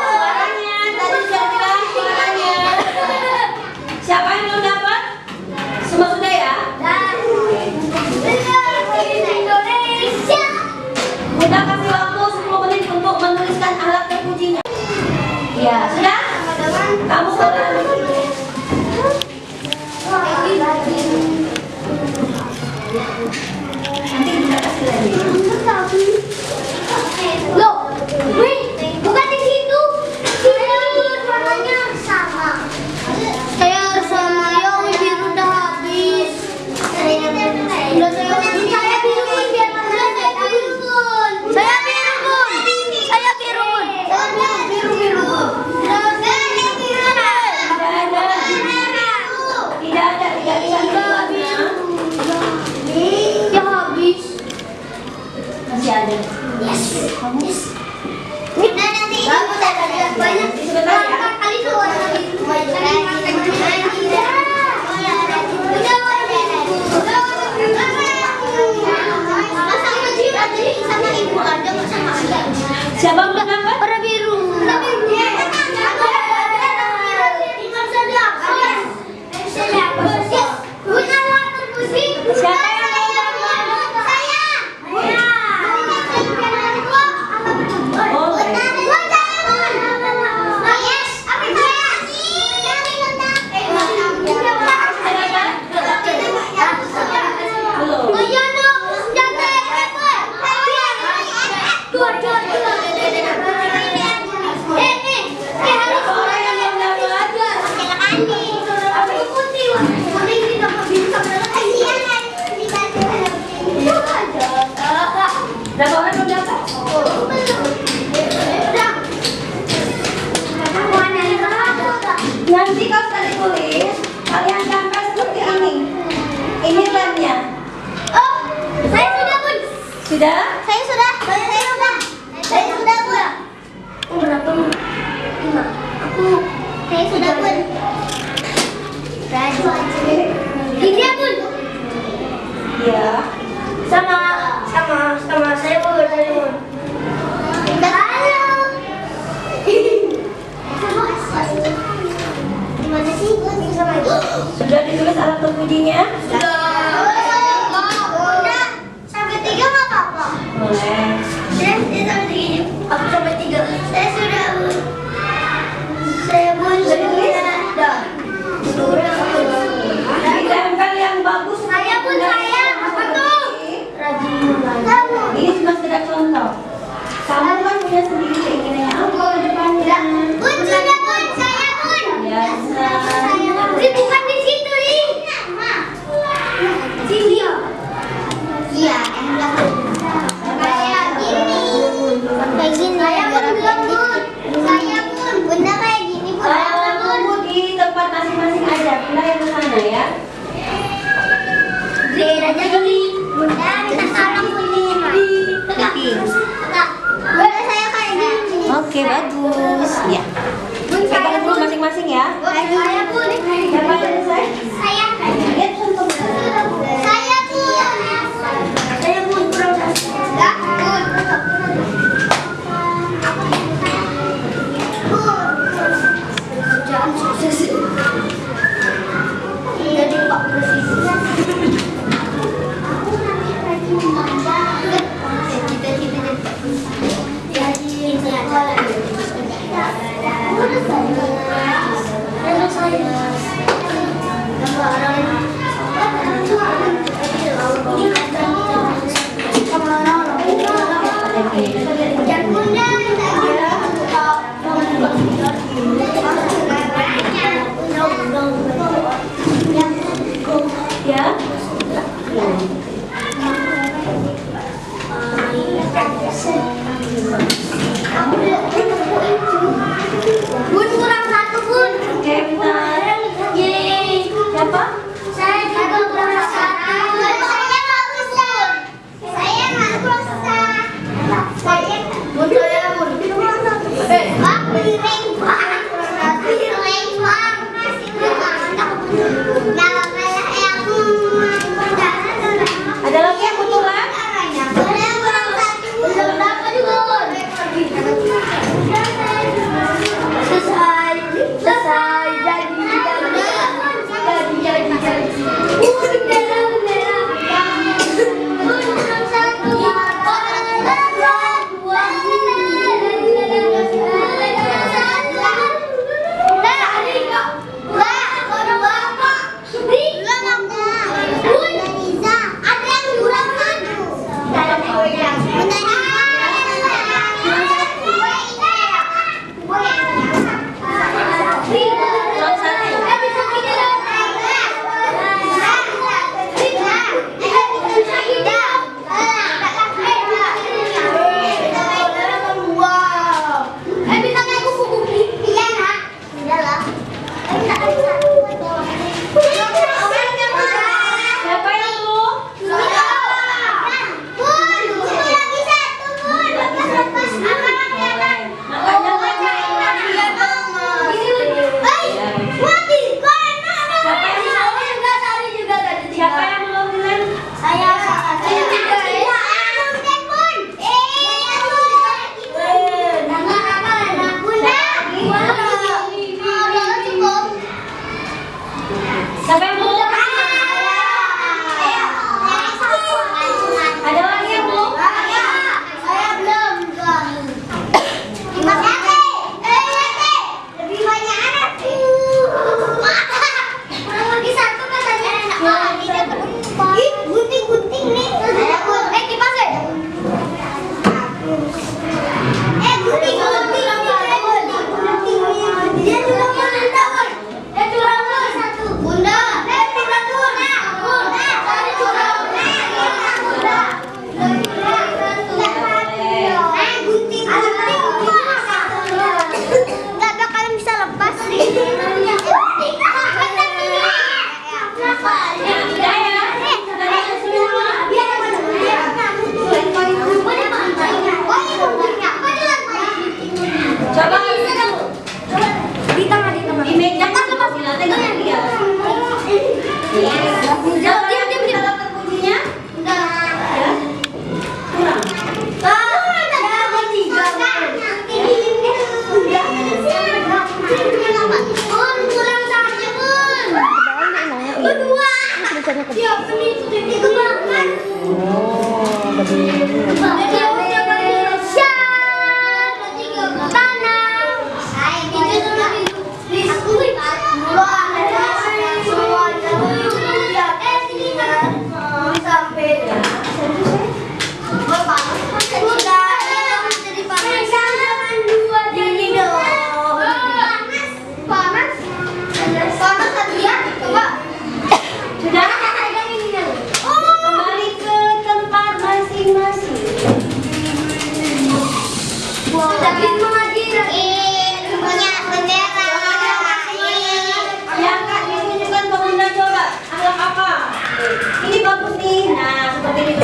Suaranya, tadi sudah bilang suaranya. Siapa yang belum dapat? Semua sudah ya? Indonesia. Sudah? Saya sudah. Saya sudah, Bun. Berapa? 5. Saya sudah, Bun. Ini ya, Bun. Ya. Sama saya, Bun. Gimana sih, Bun? Sama itu? Sudah ditulis alat terpujinya? Udah. Sampai 3 nggak apa-apa. Boleh. Saya sampai 3. Aku sampai 3. Saya sudah, Bun. Saya, Bun. Sudah ditulis? Sudah. Ditempel yang bagus. Saya, Bun, saya. Apa tuh? Rajin. Kamu. Ini cuma sekedar contoh. Kamu kan punya sendiri keinginannya apa ke depannya? Bun, sudah, Bun. Saya, Bun. Biasa. Ini bukan di situ, Ri. Sini. Iya, kayak gini. Kayak gini. Saya, Bun, belum, Bun. Saya, Bun. Bunda kayak gini, Bun. Tunggu di tempat masing-masing aja. Pindah yang ke sana ya. Beliin aja gini. Bunda, minta salam, Bun. Tegak. Bunda, saya kayak gini. Oke, bagus. Ya. Bun, saya, Pegang dulu Bun. masing-masing ya. Saya, Bun. Siapa yang selesai? Saya. Lihat contoh. Saya, Bun. Saya, Bun. Kurang satu. Enggak, Bun. Jangan sukses. Jadi Pak Presiden. Aku nanti rajin membaca. Cita-cita jadi ini aja. Udah saya. Ya. Bun, kurang satu, Bun. Oke, bentar. Yeay. Siapa? Saya juga kurang satu. Saya nggak bisa. Saya nggak bisa. Saya Bun, saya Bun. Bang, piring bang. Piring bang. Nama saya aku. Ada lagi yang kebetulan? Saya kurang satu. Belum dapat juga, Bun. Selesai. Jadi. Bendera. Kurang satu. Siapa yang belum? Siapa yang belum bilang? Siapa yang belum? Ada lagi yang belum? Saya belum. Lebih banyak anak. Kurang lagi satu katanya enak. Ih, gunting nih. Kipas ya? Gunting. Dia juga mau satu. Bunda. Siapa nih itu tiga makan? Oh, begini. Sudah? Kembali ke tempat masing-masing. Ya Kak, ditunjukkan ke Bunda coba. Alat apa? Ini bagus nih. Nah, seperti ini.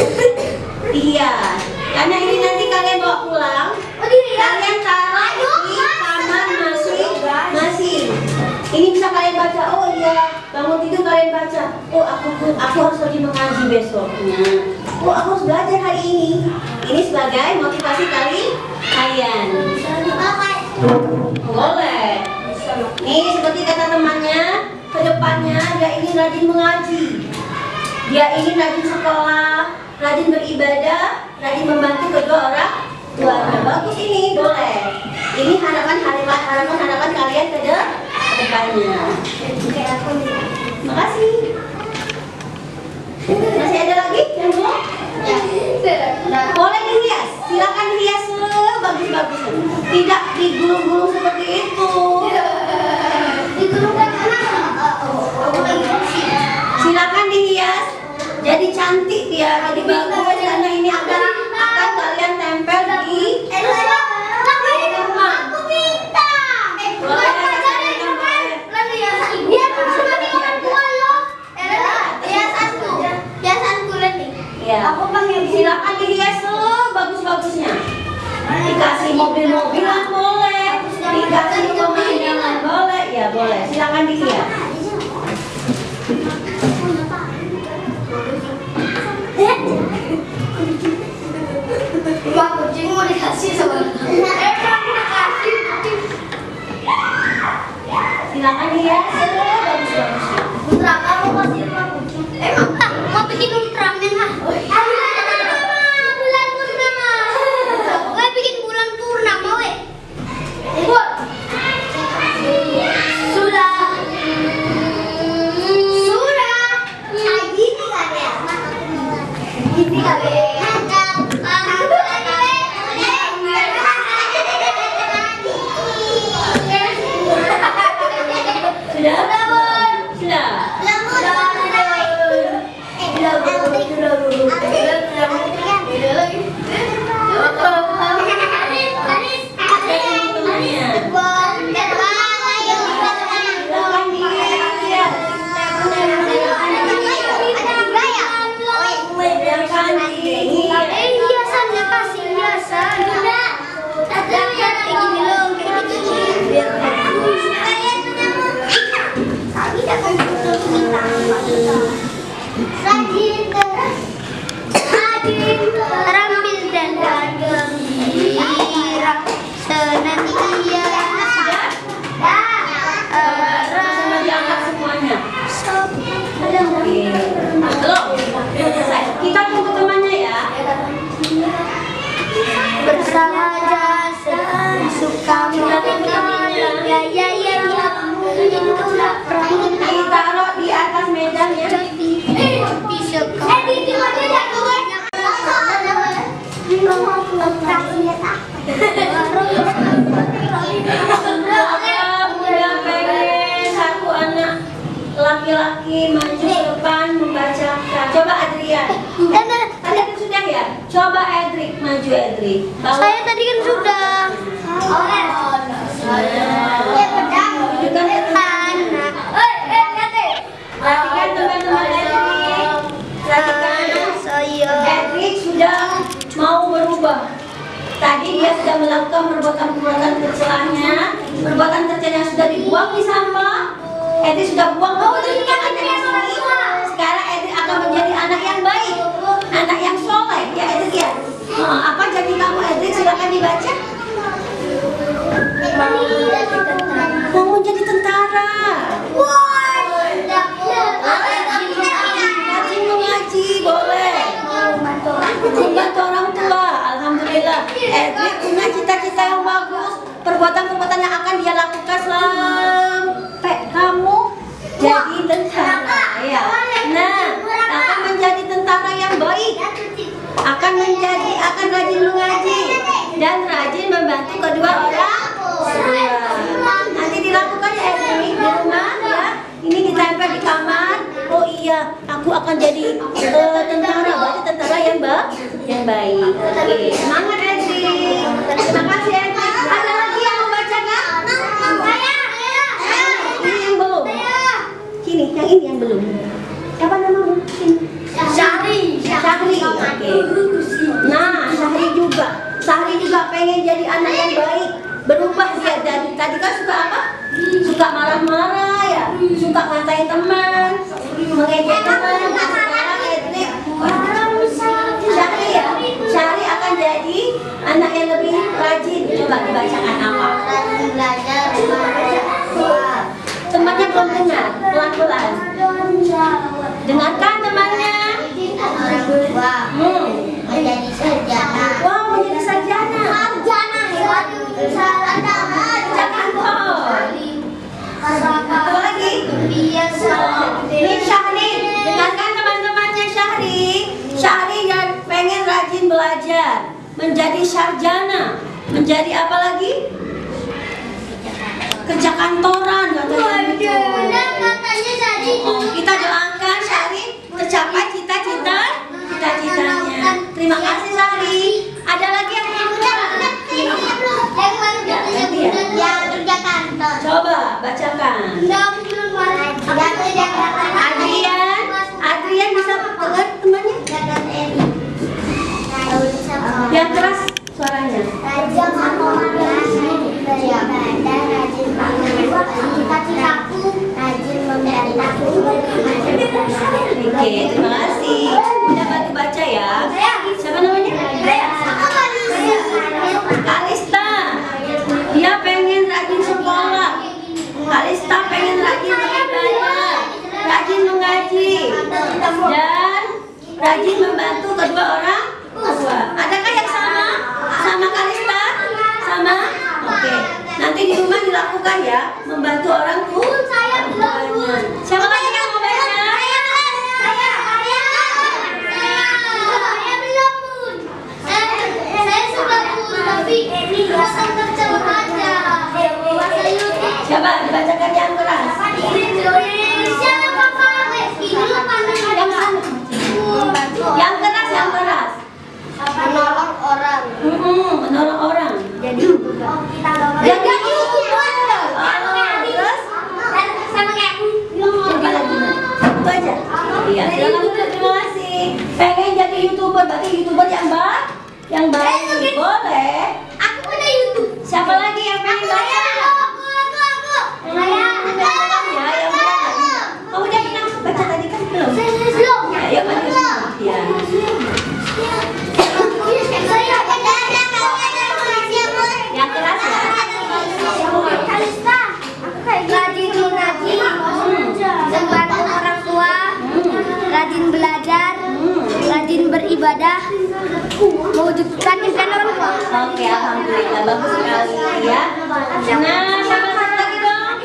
Dihias. Karena ini nanti kalian bawa pulang. Kalian taruh di kamar masing-masing. Ini bisa kalian baca. Oh iya, bangun tidur kalian baca. Oh aku harus rajin mengaji besoknya. Oh aku harus belajar hari ini. Ini sebagai motivasi kalian. Boleh. Nih seperti kata temannya, kedepannya dia ingin rajin mengaji. Dia ingin rajin sekolah, rajin beribadah, rajin membantu kedua orang tuanya. Bagus ini, boleh. Ini harapan kalian ke depannya. Makasih. Masih ada lagi yang belum? Boleh dihias. Silakan dihias sebagus-bagusnya. Tidak digulung-gulung seperti itu. Silakan dihias. Jadi cantik ya, jadi bagus karena ini akan kalian tempel di rumah. Ya. Silakan dihias sebagus-bagusnya. Dikasih mobil-mobilan boleh, dikasih pemandangan boleh, ya boleh. Silakan dihias. Pak kucing mau dikasih sama Silakan dihias sebagus-bagusnya. Putra kamu kasih rumah kucing. Emang mau bikin Ultraman ah? Bulan purnama. Gue bikin bulan purnama weh. Sudah. Lagi nih kan ya? Ini kali. Terampil dan gembira senantiasa. Sama diangkat semuanya. Belum. Kita tunggu temannya ya. Bersahaja suka ya Ditaruh di atas meja ya. Bunda pengen satu anak laki-laki maju ke depan membacakan. Coba Adrian. Tadi kan sudah ya? Coba Edric, maju Edric. Saya tadi kan sudah. Perhatikan teman-teman Edric. Perhatikan. Edric sudah mau berubah. Tadi dia sudah melakukan perbuatan-perbuatan tercelanya, perbuatan tercelanya sudah dibuang di sampah. Edric sudah buang perbuatan tercelanya di sini. Sekarang Edric akan menjadi anak yang baik, anak yang soleh. Ya Edric ya. Apa jadi kamu Edric? Silakan dibaca. Mau jadi tentara. Edric punya cita-cita yang bagus, perbuatan-perbuatan yang akan dia lakukan sampai kamu jadi tentara ya. Nah, akan menjadi tentara yang baik, akan rajin mengaji dan rajin membantu kedua orang tua. Nanti dilakukan ya Edric di rumah ya. Ini ditempel di kamar. Oh iya, aku akan jadi tentara, berarti tentara yang baik. Oke, semangat Edric. Terima kasih Edric. Ada lagi yang mau baca nggak? Ini yang belum. Sini, yang ini yang belum. Siapa namamu? Sini. Syahri. Oke. Nah, Syahri juga pengen jadi anak yang baik. Berubah dia dari tadi kan suka apa? Suka marah-marah ya, suka ngatain teman, mengejek teman. Sekarang Edric Syahri akan jadi anak yang lebih rajin. Coba dibacakan apa? Temannya belum dengar, pelan-pelan. Dengarkan temannya. Menjadi sarjana. Wow, menjadi sarjana. Apa lagi? Ini Syahri. Dengarkan teman-temannya Syahri. Syahri yang pengen rajin belajar, menjadi sarjana, menjadi apa lagi? Kerja kantoran katanya. Oh, kita doakan Syahri tercapai cita-citanya. Terima kasih Syahri. Ada lagi yang mau coba bacakan. Adrian bisa dengar temannya? Yang keras suaranya. Oke, terima kasih. Udah bantu baca ya. Siapa namanya? Kalista. Dia pengen rajin sekolah. Kalista pengen rajin beribadah, rajin mengaji, dan rajin membantu kedua orang tua. Adakah yang sama Kalista? Sama? Oke. Nanti di rumah dilakukan ya, membantu orang tuanya. Siapa lagi yang mau baca? Coba dibacakan yang keras. Yang keras. Menolong orang. Menolong orang. Jadi YouTuber. Terus? Sama kayak Coba lagi. Itu aja. Iya, silakan. Terima kasih. Pengen jadi YouTuber, berarti YouTuber yang baik. Boleh. aku punya YouTube. Siapa lagi yang pengen baca? Kamu udah pernah baca tadi kan belum? Ya, ya. Yang keras ya. Rajin mengaji, membantu orang tua, rajin belajar, rajin beribadah, mewujudkan impian orang tua. Oke, alhamdulillah bagus sekali ya. Nah, siapa satu lagi dong?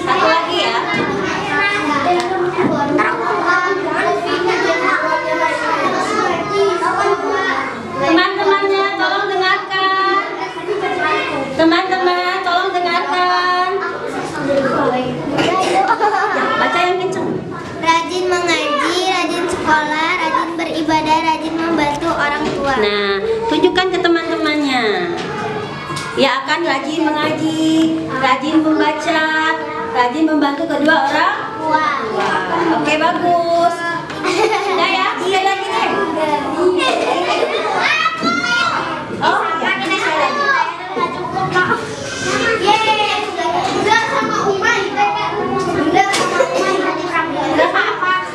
Satu lagi ya. Teman-temannya tolong dengarkan. Teman-teman tolong dengarkan. Ya, baca yang kenceng. Rajin mengaji, rajin sekolah, rajin beribadah, rajin membantu orang tua. Nah, tunjukkan ke teman-temannya. Ya akan rajin mengaji, rajin membaca, rajin membantu kedua orang tua. Oke, bagus. Sudah ya, sekali lagi deh. Oh, ya, ini sekali lagi. Udah sama Umay. Udah sama Umay. Udah apa?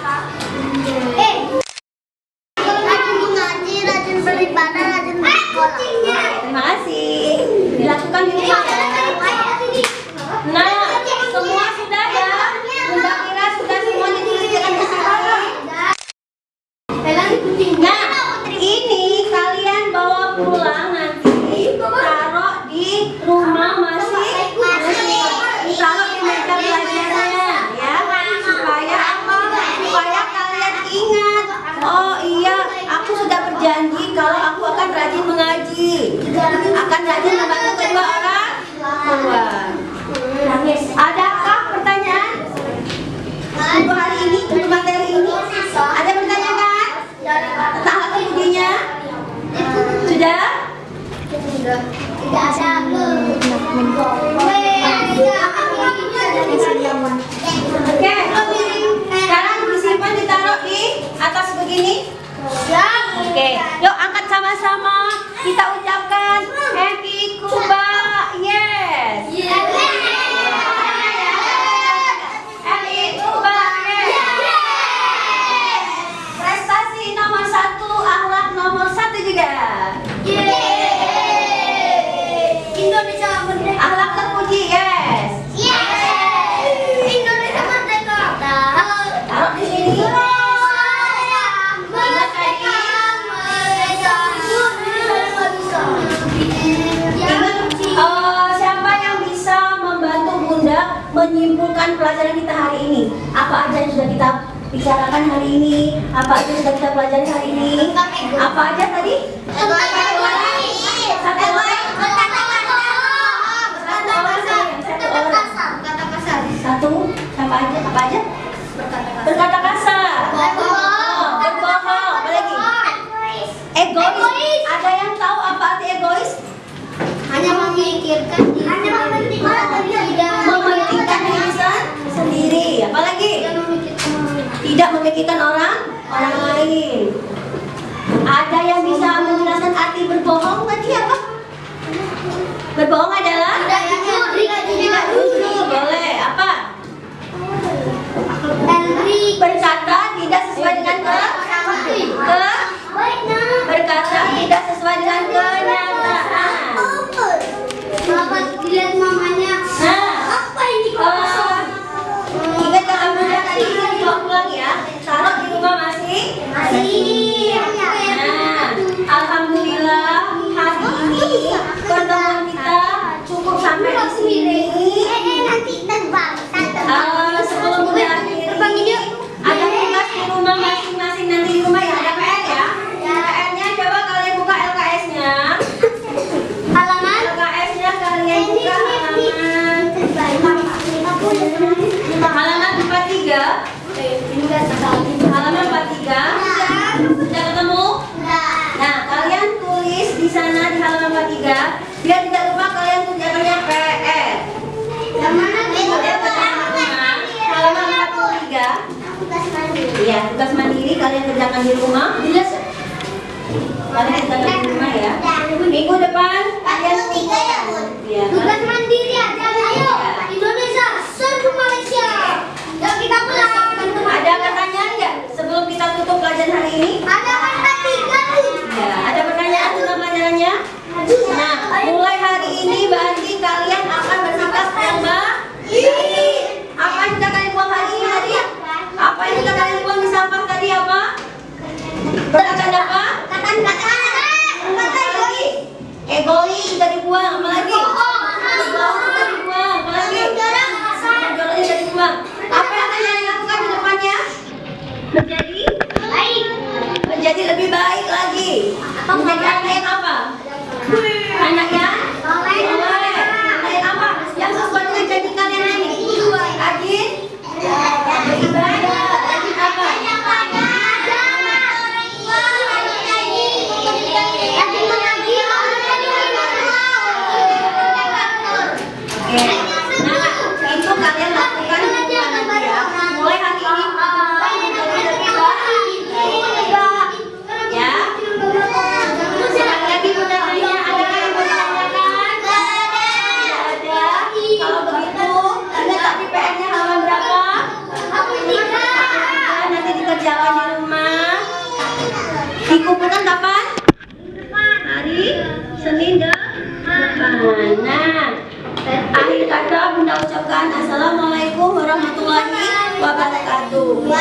Rajin mengaji, rajin beribadah, rajin bersekolah. Terima kasih. Dilakukan di rumah. Nah, semua sudah ya. Bunda Kira sudah semua dituliskan di sini. Nah, ini mengaji. Akan rajin membantu kedua orang tua. Adakah pertanyaan untuk hari ini, untuk materi ini? Ada pertanyaan kan? Tentang hal kemudiannya? Sudah? Tidak ada. Oke. Sekarang disimpan, ditaruh di atas begini. Oke. Yuk angkat sama-sama. Kita ucapkan Happy Kuba. Yes. Happy Kuba. Yes. Prestasi nomor 1, akhlak nomor 1 juga. Indonesia merdeka. Akhlak terpuji. Yes. Indonesia merdeka. Taruh di sini. Siapa yang bisa membantu Bunda menyimpulkan pelajaran kita hari ini? Apa aja yang sudah kita bicarakan hari ini? Apa aja yang sudah kita pelajari hari ini? Apa aja tadi? Satu, apa aja? Apa aja? Berkata kasar. Berbohong. Apa lagi? Egois. Ada yang tahu apa arti egois? Hanya memikirkan Mementingkan diri sendiri. Apalagi? Tidak memikirkan orang lain. Ada yang bisa menjelaskan arti berbohong tadi apa? Berbohong adalah tidak jujur. Boleh. Apa? Berkata tidak sesuai dengan berkata tidak sesuai dengan kenyataan. Dilihat mamanya. Apa ini kosong? Ingat kata Bunda tadi dibawa pulang ya. Taruh di rumah masing. Nah, alhamdulillah hari ini pertemuan kita cukup sampai di sini. Nanti terbang. Sebelum Bunda akhiri, ada tugas di rumah masing-masing nanti di rumah ya. Ada PR ya. PR-nya coba kalian buka LKS-nya. Halaman. LKS-nya kalian buka halaman 43. Halaman 43. Sudah ketemu? Nah, kalian tulis di sana di halaman 43. Biar tidak lupa kalian kerjakannya PR. Yang mana? Halaman 43. Iya, tugas mandiri kalian kerjakan di rumah. Kalian kerjakan di rumah ya. Minggu depan kalian ya. Tugas mandiri aja. Ayo, Indonesia serbu Malaysia. Yuk kita pulang. Ada pertanyaan nggak sebelum kita tutup pelajaran hari ini? Ada kata 3. Ya, ada pertanyaan tentang pelajarannya? Nah, mulai hari ini berarti kalian akan bersikap yang baik. Apa yang sudah kalian buang hari ini tadi? Apa yang sudah kalian buang di sampah tadi apa? Perkataan apa? Kata Lagi. Egois sudah dibuang, apa lagi? Berbohong sudah dibuang, apa lagi? Joroknya sudah dibuang. Apa yang akan kalian lakukan di depannya? Menjadi lebih baik lagi. Menjadi anak yang apa? Anak yang soleh. Anak yang apa? Yang sesuai dengan janji kalian ini. Rajin beribadah. Rajin apa? Oke. Nah, itu kalian lakukan di rumah nanti ya. Mulai hari ini menjadi lebih baik. Ya. Sekali lagi Bunda tanya, adakah yang mau ditanyakan? Tidak ada. Kalau begitu, Bunda tadi PR-nya halaman berapa? Nanti dikerjakan di rumah. Dikumpulkan kapan? Hari Senin depan. Nah, akhir kata Bunda ucapkan Assalamualaikum warahmatullahi wabarakatuh.